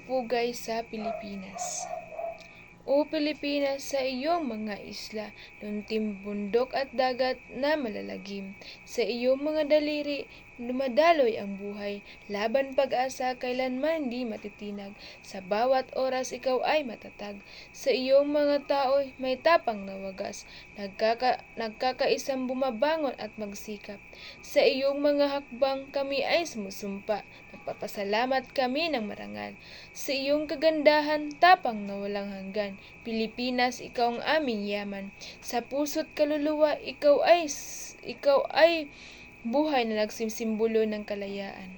pupugay sa Pilipinas. O Pilipinas, sa iyong mga isla, luntim bundok at dagat na malalagim, sa iyong mga daliri, dumadaloy ang buhay, laban pag-asa, kailanman di matitinag, sa bawat oras ikaw ay matatag, sa iyong mga tao may tapang na wagas, nagkakaisang bumabangon at magsikap, sa iyong mga hakbang kami ay sumusumpa, nagpapasalamat kami ng marangal, sa iyong kagandahan, tapang na walang hanggan, Pilipinas, ikaw ang aming yaman. Sa puso't kaluluwa, ikaw ay buhay na nagsimbolo ng kalayaan.